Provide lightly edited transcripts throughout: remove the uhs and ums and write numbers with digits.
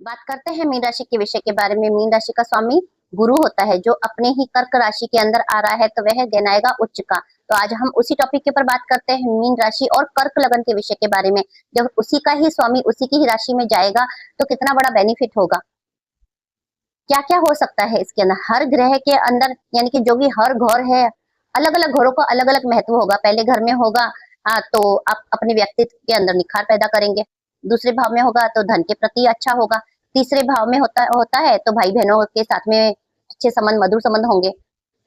बात करते हैं मीन राशि के विषय के बारे में। मीन राशि का स्वामी गुरु होता है, जो अपने ही कर्क राशि के अंदर आ रहा है, तो वह गिनाएगा उच्च का। तो आज हम उसी टॉपिक के ऊपर बात करते हैं, मीन राशि और कर्क लगन के विषय के बारे में। जब उसी का ही स्वामी उसी की ही राशि में जाएगा तो कितना बड़ा बेनिफिट होगा, क्या क्या हो सकता है इसके अंदर। हर ग्रह के अंदर यानी कि जो भी हर घर है, अलग अलग घरों का अलग अलग महत्व होगा। पहले घर में होगा तो आप अपने व्यक्तित्व के अंदर निखार पैदा करेंगे। दूसरे भाव में होगा तो धन के प्रति अच्छा होगा। तीसरे भाव में होता है तो भाई बहनों के साथ में अच्छे संबंध, मधुर संबंध होंगे।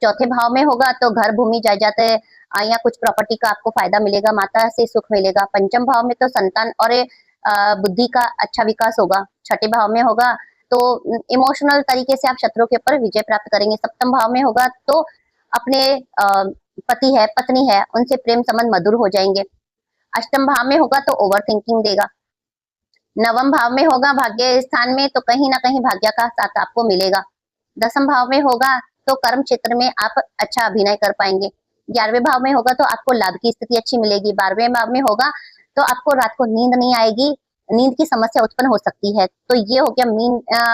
चौथे भाव में होगा तो घर, भूमि, जायदाद या कुछ प्रॉपर्टी का आपको फायदा मिलेगा, माता से सुख मिलेगा। पंचम भाव में तो संतान और बुद्धि का अच्छा विकास होगा। छठे भाव में होगा तो इमोशनल तरीके से आप शत्रुओं के ऊपर विजय प्राप्त करेंगे। सप्तम भाव में होगा तो अपने पति है, पत्नी है, उनसे प्रेम संबंध मधुर हो जाएंगे। अष्टम भाव में होगा तो ओवर थिंकिंग देगा। नवम भाव में होगा भाग्य स्थान में तो कहीं ना कहीं भाग्य का साथ आपको मिलेगा। दसम भाव में होगा तो कर्म क्षेत्र में आप अच्छा अभिनय कर पाएंगे। 11वें भाव में होगा तो आपको लाभ की स्थिति अच्छी मिलेगी। 12वें भाव में होगा तो आपको रात को नींद नहीं आएगी, नींद की समस्या उत्पन्न हो सकती है। तो ये हो गया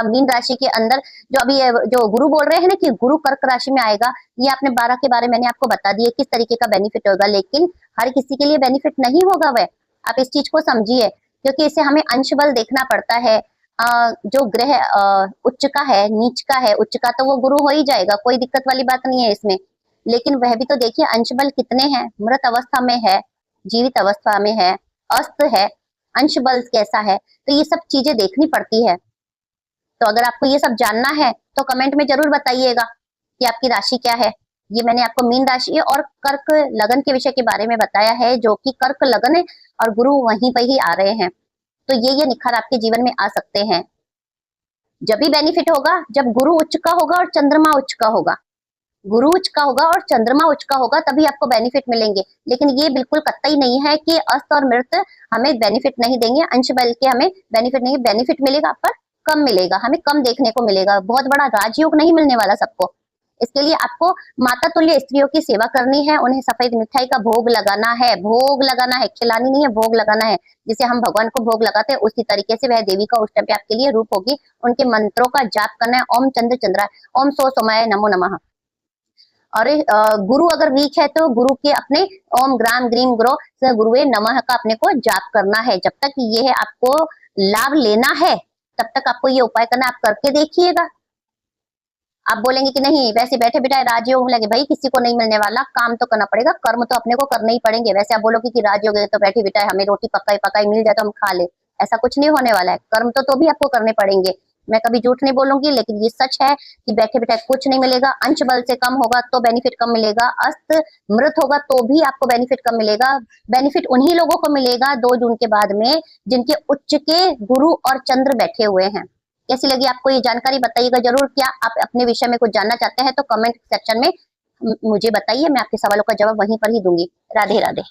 मीन राशि के अंदर जो अभी जो गुरु बोल रहे हैं ना कि गुरु कर्क राशि में आएगा, ये आपने 12 के बारे में मैंने आपको बता दिए किस तरीके का बेनिफिट होगा, लेकिन हर किसी के लिए बेनिफिट नहीं होगा वह। आप इस चीज को समझिए, क्योंकि इसे हमें अंश बल देखना पड़ता है। जो ग्रह उच्च का है, नीच का है, उच्च का तो वो गुरु हो ही जाएगा, कोई दिक्कत वाली बात नहीं है इसमें। लेकिन वह भी तो देखिए अंश बल कितने हैं, मृत अवस्था में है, जीवित अवस्था में है, अस्त है, अंश बल कैसा है, तो ये सब चीजें देखनी पड़ती है। तो अगर आपको ये सब जानना है तो कमेंट में जरूर बताइएगा कि आपकी राशि क्या है। ये मैंने आपको मीन राशि और कर्क लगन के विषय के बारे में बताया है, जो कि कर्क लगन है और गुरु वहीं पर ही आ रहे हैं। तो ये निखार आपके जीवन में आ सकते हैं। जब भी बेनिफिट होगा जब गुरु उच्च का होगा और चंद्रमा उच्च का होगा। गुरु उच्च का होगा और चंद्रमा उच्च का होगा तभी आपको बेनिफिट मिलेंगे। लेकिन ये बिल्कुल कतई नहीं है कि अस्त और मृत हमें बेनिफिट नहीं देंगे, अंश बल के हमें बेनिफिट नहीं, बेनिफिट मिलेगा पर कम मिलेगा, हमें कम देखने को मिलेगा। बहुत बड़ा राजयोग नहीं मिलने वाला सबको। इसके लिए आपको माता तुल्य स्त्रियों की सेवा करनी है, उन्हें सफेद मिठाई का भोग लगाना है, भोग लगाना है, खिलानी नहीं है, भोग लगाना है। जिसे हम भगवान को भोग लगाते हैं उसी तरीके से वह देवी का उस टाइम पे आपके लिए रूप होगी। उनके मंत्रों का जाप करना है, ओम चंद्र चंद्रा, ओम सो सोमाय नमो नमः। और गुरु अगर वीक है तो गुरु के अपने ओम ग्राम ग्रीम ग्रो गुरुवे नमः का अपने को जाप करना है। जब तक ये है आपको लाभ लेना है तब तक आपको ये उपाय करना, आप करके देखिएगा। आप बोलेंगे कि नहीं वैसे बैठे बिठाए राजयोग लगे, भाई किसी को नहीं मिलने वाला, काम तो करना पड़ेगा, कर्म तो अपने को करने ही पड़ेंगे। वैसे आप बोलोगे कि राजयोग है तो बैठे बिठाए हमें रोटी पकाई पकाई मिल जाए तो हम खा ले, ऐसा कुछ नहीं होने वाला है। कर्म तो भी आपको करने पड़ेंगे। मैं कभी झूठ नहीं बोलूंगी, लेकिन ये सच है कि बैठे बिठाए कुछ नहीं मिलेगा। अंश बल से कम होगा तो बेनिफिट कम मिलेगा, अस्त मृत होगा तो भी आपको बेनिफिट कम मिलेगा। बेनिफिट उन्हीं लोगों को मिलेगा 2 जून के बाद में जिनके उच्च के गुरु और चंद्र बैठे हुए हैं। कैसी लगी आपको ये जानकारी, बताइएगा जरूर। क्या आप अपने विषय में कुछ जानना चाहते हैं तो कमेंट सेक्शन में मुझे बताइए, मैं आपके सवालों का जवाब वहीं पर ही दूंगी। राधे राधे।